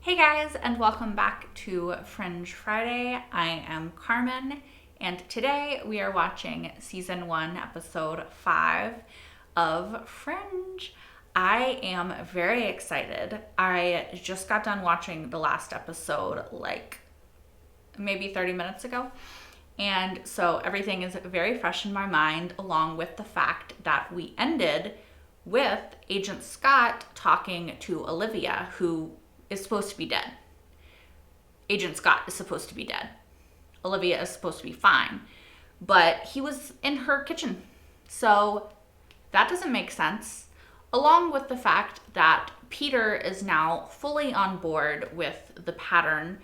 Hey guys, and welcome back to Fringe Friday. I am Carmen, and today we are watching season 1, episode 5 of Fringe. I am very excited. I just got done watching the last episode maybe 30 minutes ago. And so everything is very fresh in my mind, along with the fact that we ended with Agent Scott talking to Olivia, who is supposed to be dead. Agent Scott is supposed to be dead. Olivia is supposed to be fine. But he was in her kitchen. So that doesn't make sense. Along with the fact that Peter is now fully on board with the pattern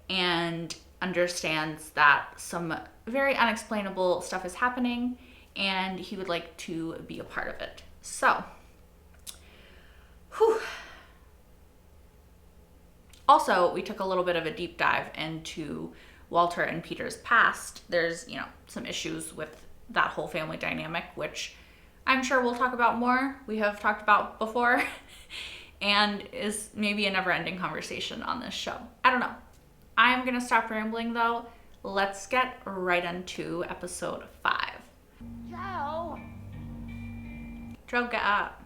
and understands that some very unexplainable stuff is happening and he would like to be a part of it. So, whew. Also, we took a little bit of a deep dive into Walter and Peter's past. There's, some issues with that whole family dynamic, which I'm sure we'll talk about more. We have talked about before and is maybe a never-ending conversation on this show. I don't know. I'm going to stop rambling though. Let's get right into episode 5. Joe! Joe, get up.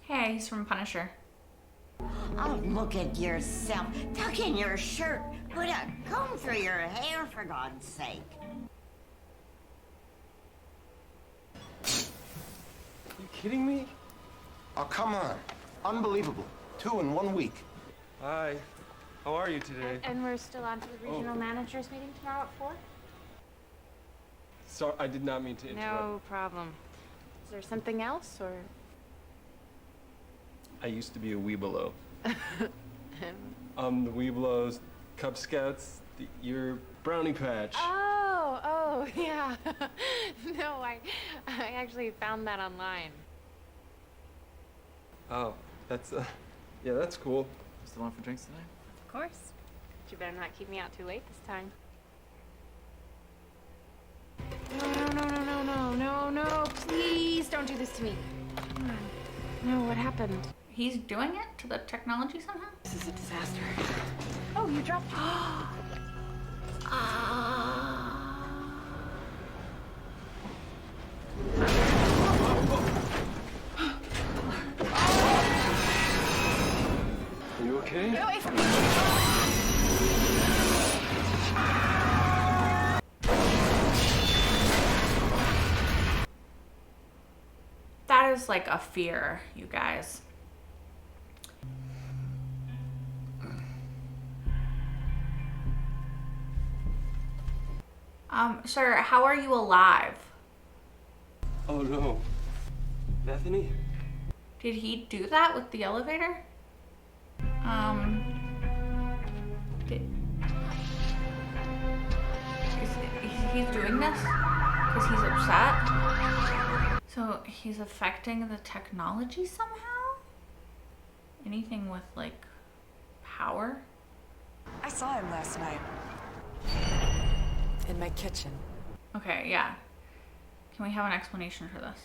Hey, he's from Punisher. Oh, look at yourself. Tuck in your shirt. Put a comb through your hair, for God's sake. Are you kidding me? Oh, come on. Unbelievable. 2 in 1 week. Hi. How are you today? And we're still on to the regional managers meeting tomorrow at 4? Sorry, I did not mean to interrupt. No problem. Is there something else, or? I used to be a Weebelo. The Weebelos, Cub Scouts, your brownie patch. Oh, yeah. No, I actually found that online. Oh, that's, yeah, that's cool. Still on for drinks tonight? Of course. But you better not keep me out too late this time. No. Please don't do this to me. Come on. No, what happened? He's doing it to the technology somehow? This is a disaster. Oh, you dropped it. Are you okay? Get away from me. That is like a fear, you guys. Sir, how are you alive? Oh no. Bethany? Did he do that with the elevator? He's doing this because he's upset? So he's affecting the technology somehow? Anything with, power? I saw him last night. In my kitchen. Okay, yeah. Can we have an explanation for this?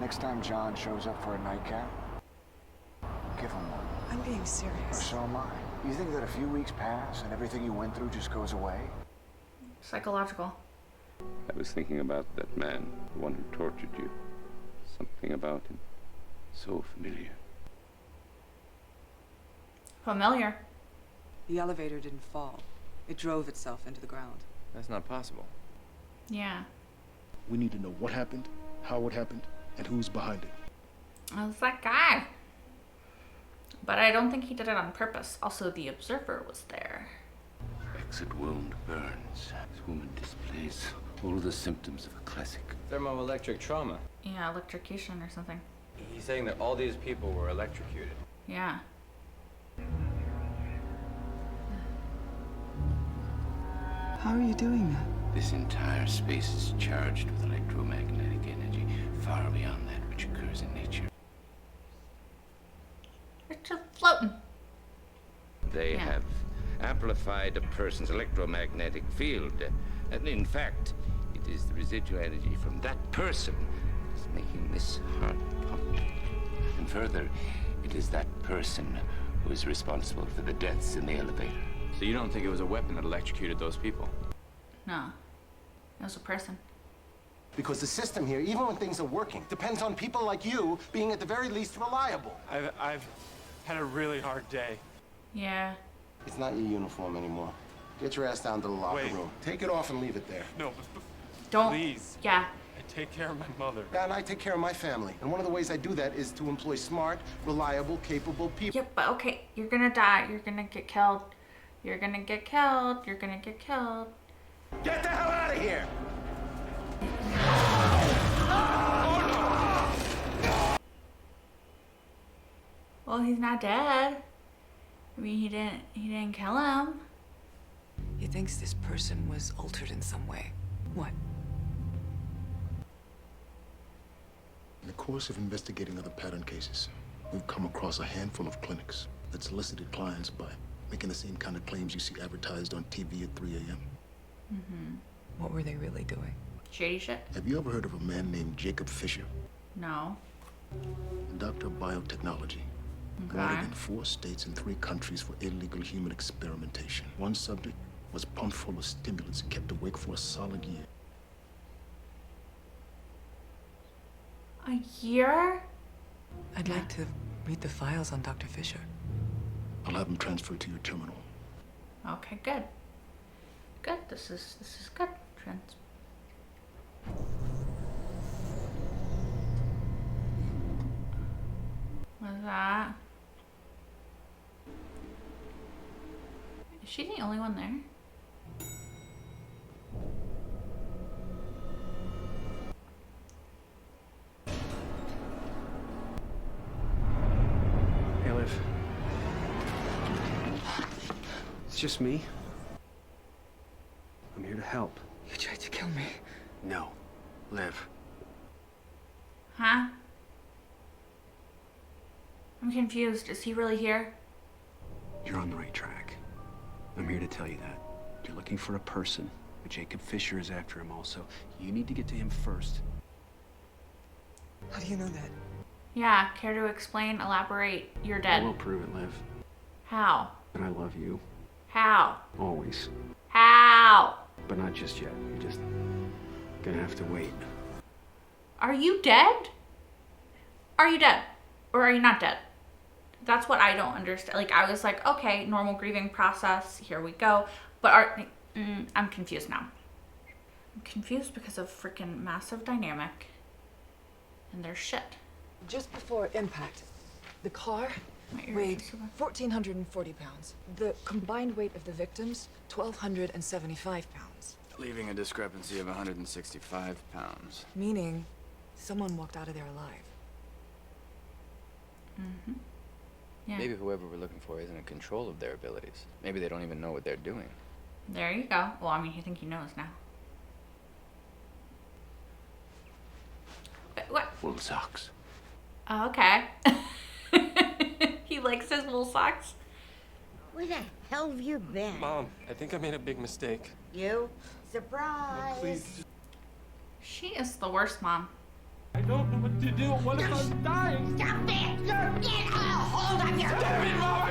Next time John shows up for a nightcap, give him one. I'm being Or serious. so am I. You think that a few weeks pass and everything you went through just goes away? Psychological. I was thinking about that man, the one who tortured you. Something about him. So familiar. Familiar. The elevator didn't fall. It drove itself into the ground. That's not possible. Yeah. We need to know what happened, how it happened, and who's behind it. It was that guy. But I don't think he did it on purpose. Also, the observer was there. Exit wound burns. This woman displays all the symptoms of a classic. Thermoelectric trauma. Yeah, electrocution or something. He's saying that all these people were electrocuted. Yeah. How are you doing that? This entire space is charged with electromagnetic energy, far beyond that which occurs in nature. It's just floating. They Yeah. have amplified a person's electromagnetic field. And in fact, is the residual energy from that person that's making this heart pump. even further, it is that person who is responsible for the deaths in the elevator. So you don't think it was a weapon that electrocuted those people? No. It was a person. Because the system here, even when things are working, depends on people like you being at the very least reliable. I've had a really hard day. Yeah. It's not your uniform anymore. Get your ass down to the locker room. Take it off and leave it there. No, Don't. please. Yeah. I take care of my mother. Yeah, and I take care of my family. And one of the ways I do that is to employ smart, reliable, capable people. Yep, but okay, you're gonna die. You're gonna get killed. You're gonna get killed. You're gonna get killed. Get the hell out of here! Well, he's not dead. I mean, he didn't kill him. He thinks this person was altered in some way. What? In the course of investigating other pattern cases, we've come across a handful of clinics that solicited clients by making the same kind of claims you see advertised on TV at 3 a.m. What were they really doing? Shady shit? Have you ever heard of a man named Jacob Fisher? No. A doctor of biotechnology. Okay. Wanted in 4 states and 3 countries for illegal human experimentation. One subject was pumped full of stimulants and kept awake for a solid year. A year? I'd like to read the files on Dr. Fisher. I'll have him transferred to your terminal. Okay, good. Good. This is good. What's that? Is she the only one there? Hey, Liv. It's just me. I'm here to help. You tried to kill me. No. Liv. Huh? I'm confused. Is he really here? You're on the right track. I'm here to tell you that. You're looking for a person, but Jacob Fisher is after him also. You need to get to him first. How do you know that? Yeah, care to explain, elaborate? You're I dead. will prove it, Liv. How? That I love you. How? Always. How? But not just yet. You're just gonna have to wait. Are you dead? Are you dead? Or are you not dead? That's what I don't understand. Like, I was like, okay, normal grieving process, here we go. But I'm confused now. I'm confused because of freaking massive dynamic. And their shit. Just before impact, the car My ear weighed is so bad. 1,440 pounds. The combined weight of the victims, 1,275 pounds. Leaving a discrepancy of 165 pounds. Meaning, someone walked out of there alive. Yeah. Maybe whoever we're looking for isn't in control of their abilities. Maybe they don't even know what they're doing. There you go. Well, I mean, you think he knows now. What? Wool socks. Oh, okay. He likes his wool socks. Where the hell have you been? Mom, I think I made a big mistake. You? Surprise! Please. She is the worst mom. I don't know what to do. What if I'm dying? Stop it! Get a hold of your... Damn it, Mom!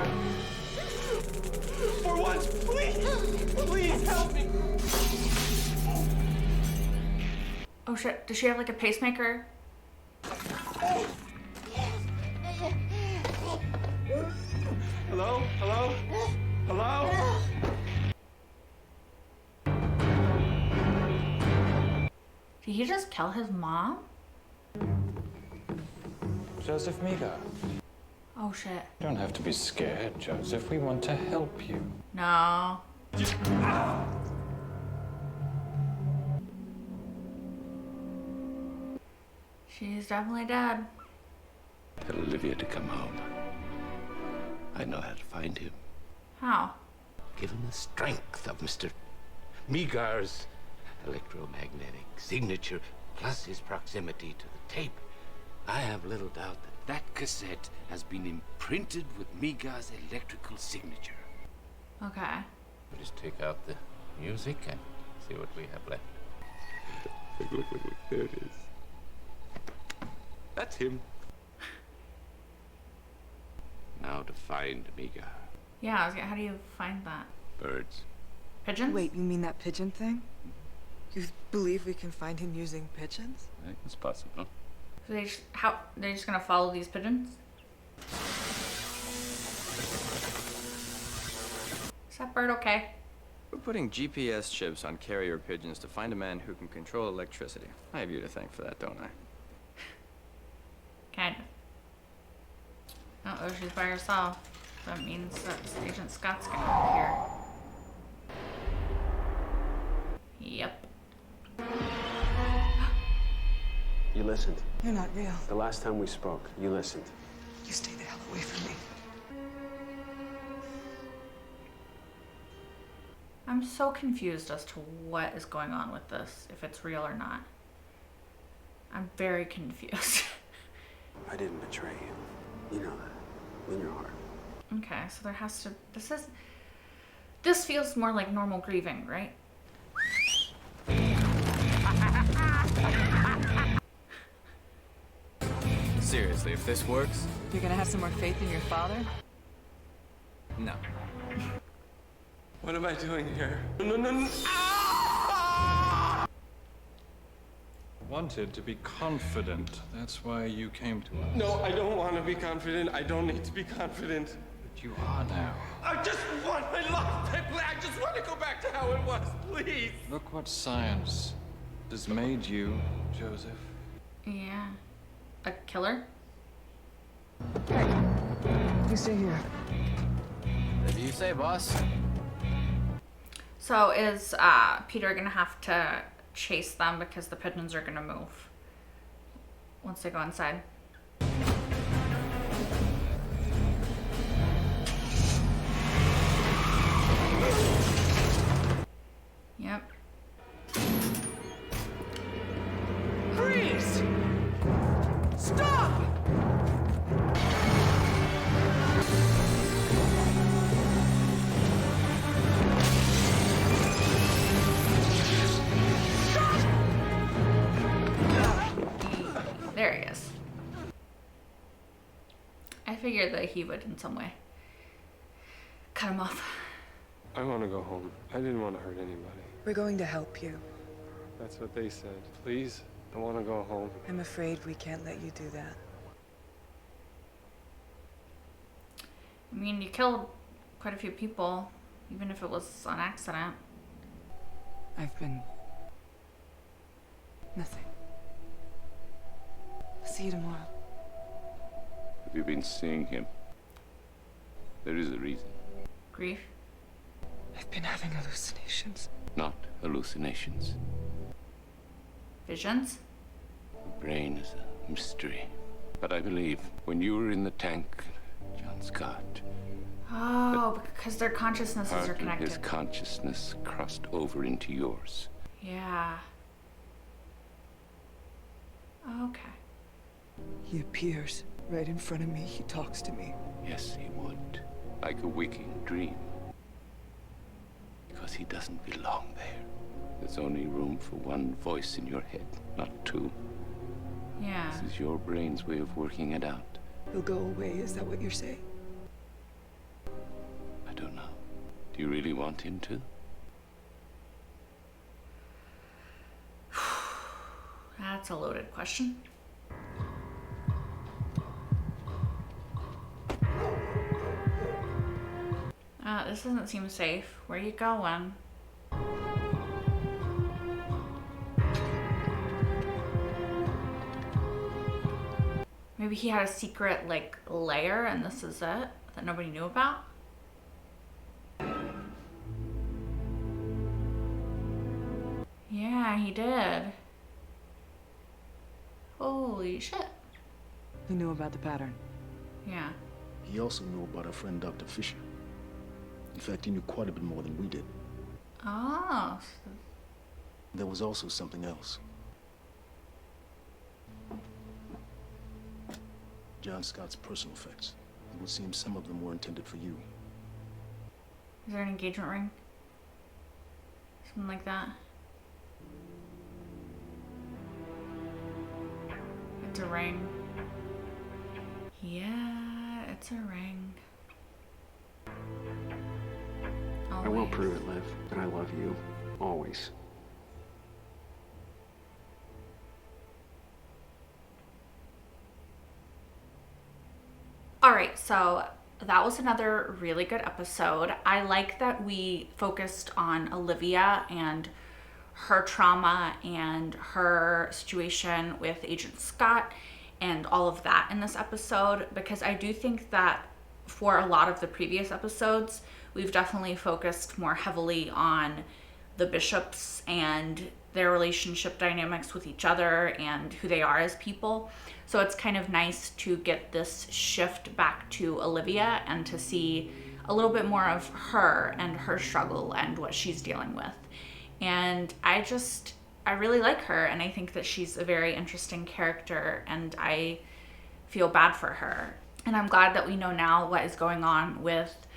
For once, please! Please help me! Oh shit, does she have like a pacemaker? Hello? Hello? Hello? Did he just kill his mom? Joseph Miga. Oh shit. You don't have to be scared, Joseph. We want to help you. No. She's definitely dead. Tell Olivia to come home. I know how to find him. How? Give him the strength of Mr. Migar's electromagnetic signature, plus his proximity to the tape. I have little doubt that that cassette has been imprinted with Migar's electrical signature. Okay. We'll just take out the music and see what we have left. Look, there it is. That's him. find Miga. Yeah, how do you find that? Birds. Pigeons? Wait, you mean that pigeon thing? You believe we can find him using pigeons? I think it's possible. So they're just gonna follow these pigeons? Is that bird okay? We're putting GPS chips on carrier pigeons to find a man who can control electricity. I have you to thank for that, don't I? Kind of. Oh, she's by herself. That means that Agent Scott's gonna appear. Yep. You listened. You're not real. The last time we spoke, you listened. You stay the hell away from me. I'm so confused as to what is going on with this, if it's real or not. I'm very confused. I didn't betray you. You know that. In your heart. Okay, so there has to... This feels more like normal grieving, right? Seriously, if this works... You're gonna have some more faith in your father? No. What am I doing here? No. Wanted to be confident. That's why you came to us. No, I don't want to be confident. I don't need to be confident. But you are now. I just want my life. I just want to go back to how it was, please. Look what science has made you, Joseph. Yeah. A killer? Hey, you stay here. Whatever you say, boss. So is Peter gonna have to chase them because the pigeons are gonna move once they go inside? Yep. Freeze! Stop! There he is. I figured that he would in some way cut him off. I want to go home. I didn't want to hurt anybody. We're going to help you. That's what they said. Please, I want to go home. I'm afraid we can't let you do that. I mean, you killed quite a few people, even if it was on accident. I've been... nothing. I'll see you tomorrow. Have you been seeing him? There is a reason. Grief? I've been having hallucinations. Not hallucinations. Visions? The brain is a mystery. But I believe when you were in the tank, John Scott, Oh, because their consciousnesses are part of connected. his consciousness crossed over into yours. Yeah. Okay. He appears right in front of me. He talks to me. Yes, he would. Like a waking dream. Because he doesn't belong there. There's only room for one voice in your head, not two. Yeah. This is your brain's way of working it out. He'll go away, is that what you're saying? I don't know. Do you really want him to? That's a loaded question. This doesn't seem safe. Where are you going? Maybe he had a secret, like, lair and this is it that nobody knew about? Yeah, he did. Holy shit. He knew about the pattern. Yeah. He also knew about our friend Dr. Fisher. In fact, he knew quite a bit more than we did. Oh. There was also something else. John Scott's personal effects. It would seem some of them were intended for you. Is there an engagement ring? Something like that. It's a ring. Yeah, it's a ring. will prove it, Liv, that I love you. Always. All right, so that was another really good episode. I like that we focused on Olivia and her trauma and her situation with Agent Scott and all of that in this episode, because I do think that for a lot of the previous episodes, we've definitely focused more heavily on the bishops and their relationship dynamics with each other and who they are as people. So it's kind of nice to get this shift back to Olivia and to see a little bit more of her and her struggle and what she's dealing with. And I really like her, and I think that she's a very interesting character, and I feel bad for her. And I'm glad that we know now what is going on with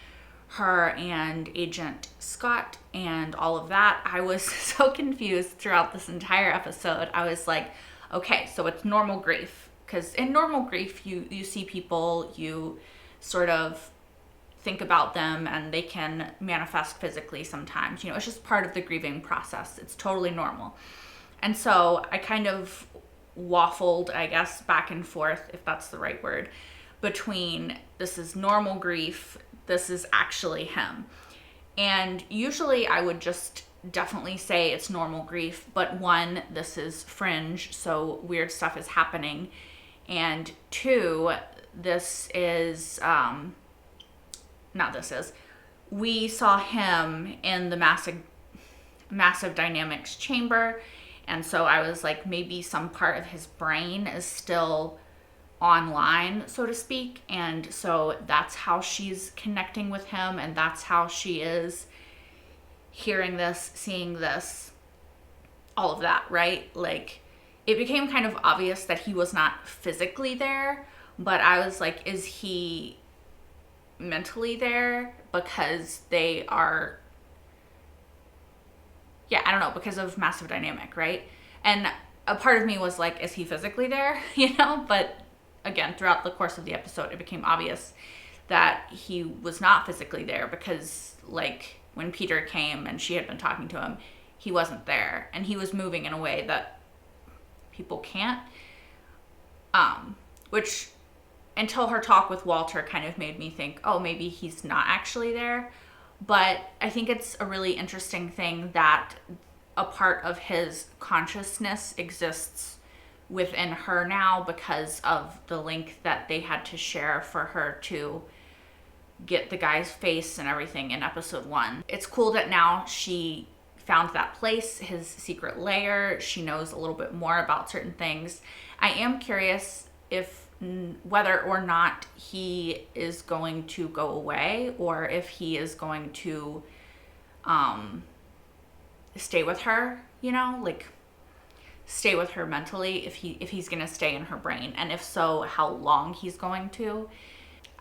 her and Agent Scott and all of that. I was so confused throughout this entire episode. I was like, okay, so it's normal grief. Because in normal grief, you see people, you sort of think about them, and they can manifest physically sometimes. You know, it's just part of the grieving process. It's totally normal. And so I kind of waffled, I guess, back and forth, if that's the right word, between this is normal grief, this is actually him. And usually I would just definitely say it's normal grief, but one, this is Fringe, so weird stuff is happening. And two, we saw him in the massive dynamics chamber. And so I was like, maybe some part of his brain is still online, so to speak. And so that's how she's connecting with him. And that's how she is hearing this, seeing this, all of that, right? Like, it became kind of obvious that he was not physically there, but I was like, is he mentally there? Because they are, I don't know, because of massive dynamic, right? And a part of me was like, is he physically there? You know, but again, throughout the course of the episode, it became obvious that he was not physically there, because like when Peter came and she had been talking to him, he wasn't there, and he was moving in a way that people can't, which until her talk with Walter kind of made me think, oh, maybe he's not actually there. But I think it's a really interesting thing that a part of his consciousness exists within her now because of the link that they had to share for her to get the guy's face and everything in episode 1. It's cool that now she found that place, his secret lair. She knows a little bit more about certain things. I am curious whether or not he is going to go away, or if he is going to stay with her, you know, like stay with her mentally, if he's going to stay in her brain, and if so, how long he's going to.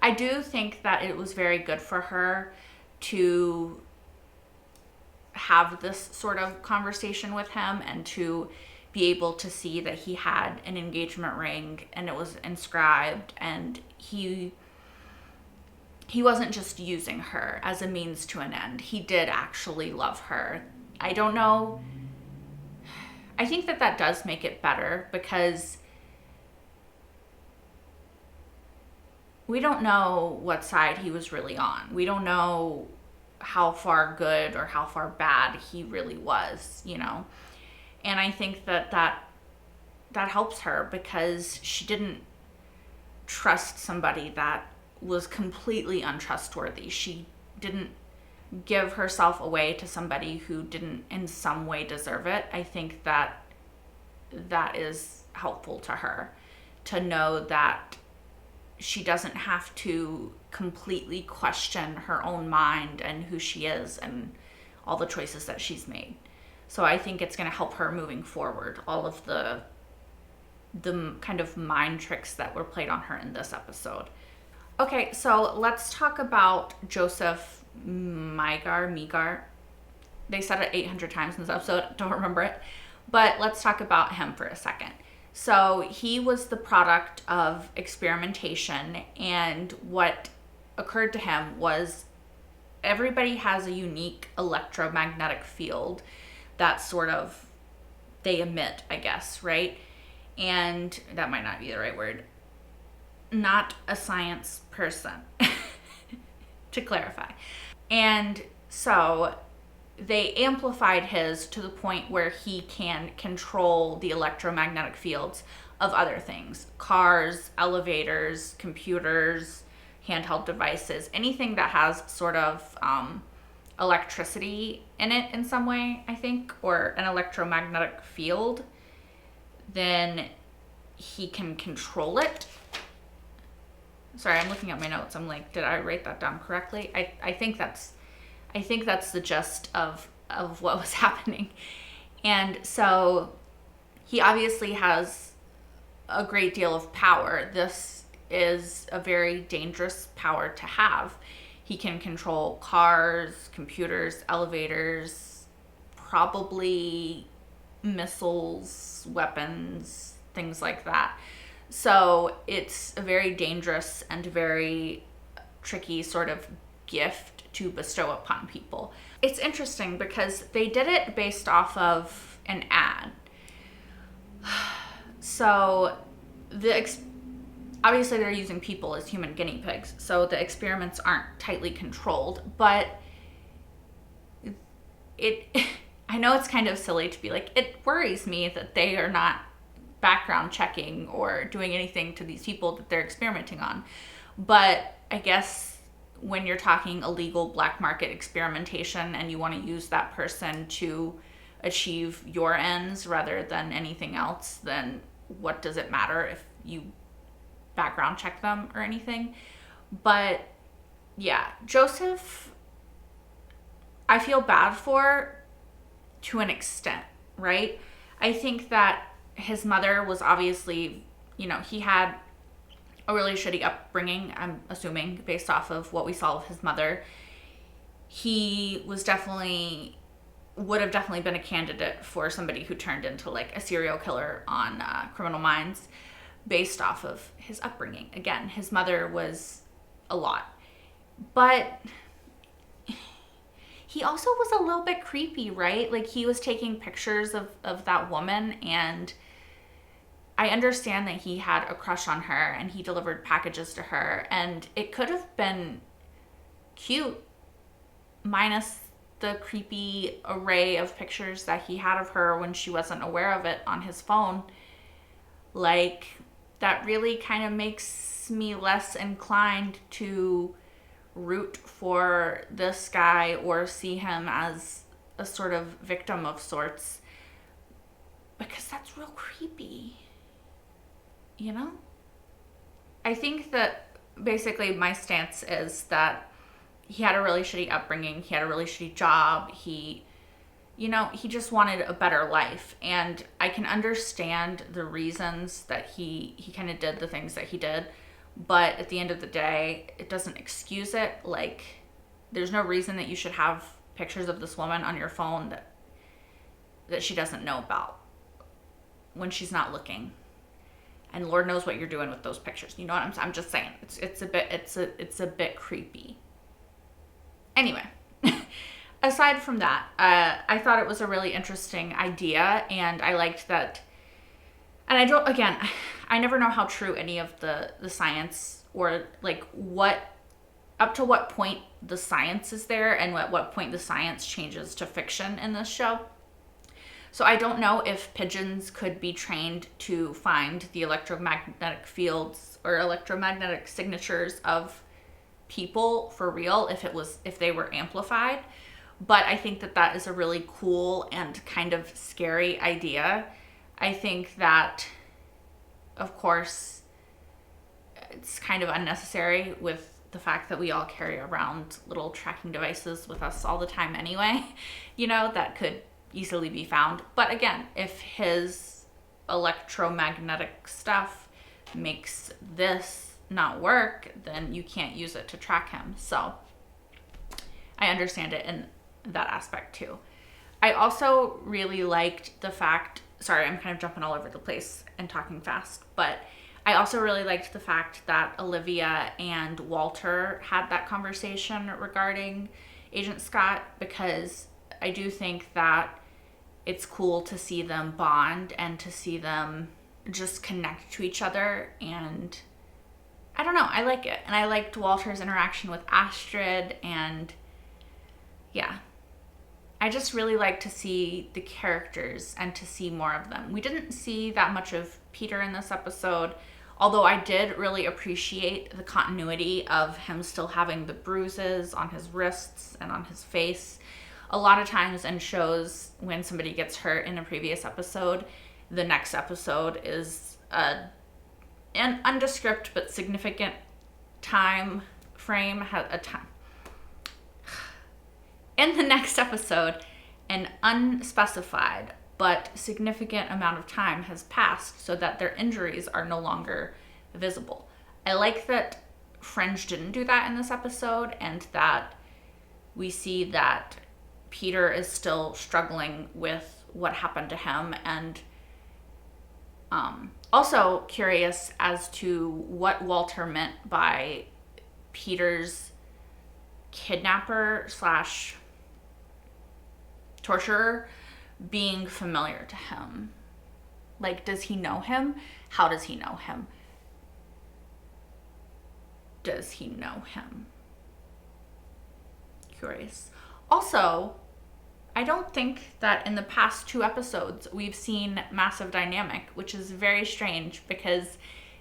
I do think that it was very good for her to have this sort of conversation with him and to be able to see that he had an engagement ring and it was inscribed, and he wasn't just using her as a means to an end. He did actually love her. I don't know. I think that does make it better, because we don't know what side he was really on. We don't know how far good or how far bad he really was, you know? And I think that helps her, because she didn't trust somebody that was completely untrustworthy. She didn't give herself away to somebody who didn't in some way deserve it. I think that is helpful to her, to know that she doesn't have to completely question her own mind and who she is and all the choices that she's made. So I think it's going to help her moving forward, all of the kind of mind tricks that were played on her in this episode. Okay, so let's talk about Joseph Migar. They said it 800 times in this episode, don't remember it. But let's talk about him for a second. So he was the product of experimentation, and what occurred to him was everybody has a unique electromagnetic field that sort of they emit, I guess, right? And that might not be the right word. Not a science person, to clarify. And so they amplified his to the point where he can control the electromagnetic fields of other things. Cars, elevators, computers, handheld devices, anything that has sort of electricity in it in some way, I think, or an electromagnetic field, then he can control it. Sorry, I'm looking at my notes. I'm like, did I write that down correctly? I think that's the gist of what was happening. And so he obviously has a great deal of power. This is a very dangerous power to have. He can control cars, computers, elevators, probably missiles, weapons, things like that. So it's a very dangerous and very tricky sort of gift to bestow upon people. It's interesting because they did it based off of an ad. So obviously they're using people as human guinea pigs, so the experiments aren't tightly controlled, but I know it's kind of silly to be like, it worries me that they are not background checking or doing anything to these people that they're experimenting on. But I guess when you're talking illegal black market experimentation and you want to use that person to achieve your ends rather than anything else, then what does it matter if you background check them or anything? But yeah, Joseph, I feel bad for to an extent, right? I think that his mother was obviously, he had a really shitty upbringing, I'm assuming, based off of what we saw of his mother. He would have definitely been a candidate for somebody who turned into like a serial killer on Criminal Minds based off of his upbringing. Again, his mother was a lot. But he also was a little bit creepy, right? Like, he was taking pictures of that woman, and I understand that he had a crush on her and he delivered packages to her, and it could have been cute minus the creepy array of pictures that he had of her when she wasn't aware of it on his phone. Like, that really kind of makes me less inclined to root for this guy or see him as a sort of victim of sorts, because that's real creepy, I think that basically my stance is that he had a really shitty upbringing, he had a really shitty job, he just wanted a better life, and I can understand the reasons that he kind of did the things that he did. But at the end of the day, it doesn't excuse it. Like, there's no reason that you should have pictures of this woman on your phone that she doesn't know about when she's not looking. And Lord knows what you're doing with those pictures. You know what I'm just saying. It's a bit creepy. Anyway, aside from that, I thought it was a really interesting idea, and I liked that. And I never know how true any of the science, or like up to what point the science is there and at what point the science changes to fiction in this show. So I don't know if pigeons could be trained to find the electromagnetic fields or electromagnetic signatures of people for real if they were amplified. But I think that is a really cool and kind of scary idea. I think that, of course, it's kind of unnecessary with the fact that we all carry around little tracking devices with us all the time anyway, that could easily be found. But again, if his electromagnetic stuff makes this not work, then you can't use it to track him. So I understand it in that aspect too. I also really liked the fact, sorry, I'm kind of jumping all over the place and talking fast, but I also really liked the fact that Olivia and Walter had that conversation regarding Agent Scott, because I do think that it's cool to see them bond and to see them just connect to each other. And I don't know, I like it. And I liked Walter's interaction with Astrid, and yeah. I just really like to see the characters and to see more of them. We didn't see that much of Peter in this episode, although I did really appreciate the continuity of him still having the bruises on his wrists and on his face. A lot of times in shows, when somebody gets hurt in a previous episode, the next episode is an undescript but significant time frame, in the next episode, an unspecified but significant amount of time has passed so that their injuries are no longer visible. I like that Fringe didn't do that in this episode, and that we see that Peter is still struggling with what happened to him, and also curious as to what Walter meant by Peter's kidnapper slash torturer being familiar to him. Like, does he know him? How does he know him? Does he know him? Curious. Also, I don't think that in the past 2 episodes we've seen Massive Dynamic, which is very strange because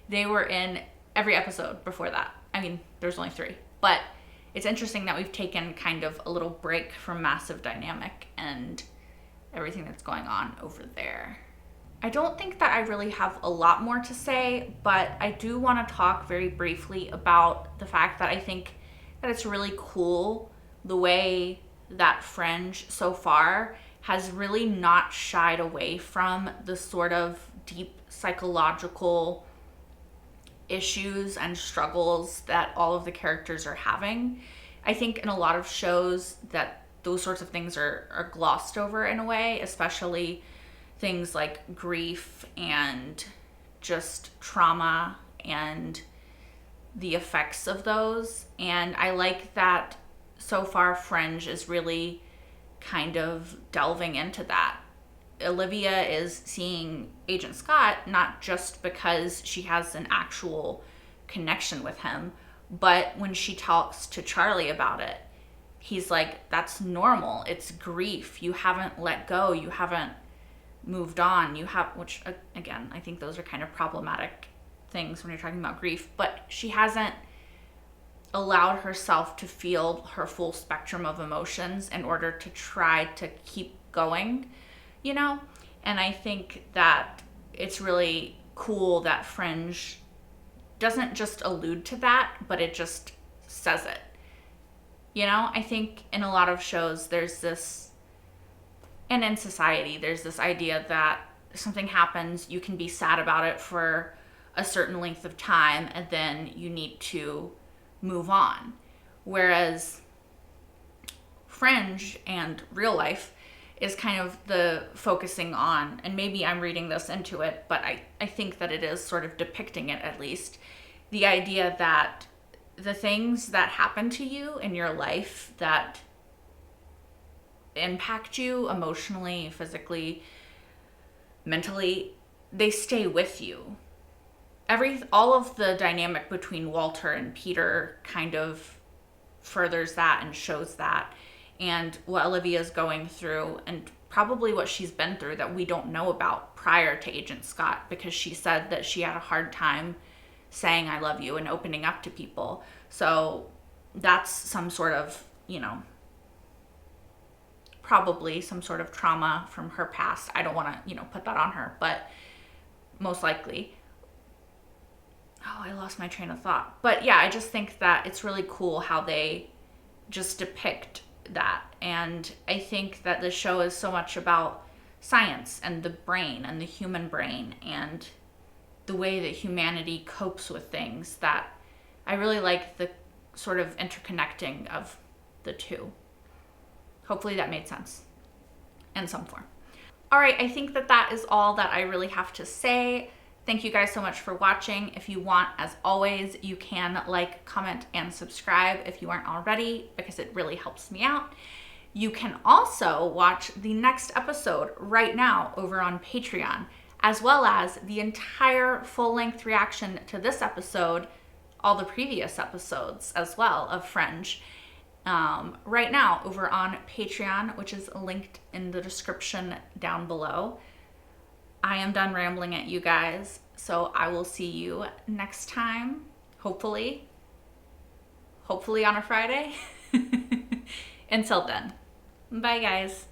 they were in every episode before that. I mean, there's only 3, but it's interesting that we've taken kind of a little break from Massive Dynamic and everything that's going on over there. I don't think that I really have a lot more to say, but I do want to talk very briefly about the fact that I think that it's really cool the way that Fringe so far has really not shied away from the sort of deep psychological issues and struggles that all of the characters are having. I think in a lot of shows that those sorts of things are glossed over in a way, especially things like grief and just trauma and the effects of those. And I like that so far Fringe is really kind of delving into that. Olivia is seeing Agent Scott not just because she has an actual connection with him, but when she talks to Charlie about it, he's like, that's normal. It's grief. You haven't let go. You haven't moved on. Which again, I think those are kind of problematic things when you're talking about grief, but she hasn't allowed herself to feel her full spectrum of emotions in order to try to keep going, you know? And I think that it's really cool that Fringe doesn't just allude to that, but it just says it. You know, I think in a lot of shows there's this, and in society, there's this idea that something happens, you can be sad about it for a certain length of time, and then you need to move on. Whereas Fringe and real life is kind of the focusing on, and maybe I'm reading this into it, but I think that it is sort of depicting it at least, the idea that the things that happen to you in your life that impact you emotionally, physically, mentally, they stay with you. All of the dynamic between Walter and Peter kind of furthers that and shows that. And what Olivia's going through, and probably what she's been through that we don't know about prior to Agent Scott, because she said that she had a hard time saying I love you and opening up to people. So that's some sort of, you know, probably some sort of trauma from her past. I don't want to, you know, put that on her, but most likely. Oh, I lost my train of thought. But yeah, I just think that it's really cool how they just depict that. And I think that the show is so much about science and the brain and the human brain and the way that humanity copes with things, that I really like the sort of interconnecting of the two. Hopefully that made sense in some form. All right, I think that that is all that I really have to say. Thank you guys so much for watching. If you want, as always, you can like, comment, and subscribe if you aren't already, because it really helps me out. You can also watch the next episode right now over on Patreon, as well as the entire full-length reaction to this episode, all the previous episodes as well of Fringe, right now over on Patreon, which is linked in the description down below. I am done rambling at you guys, so I will see you next time, hopefully on a Friday. Until then, bye guys.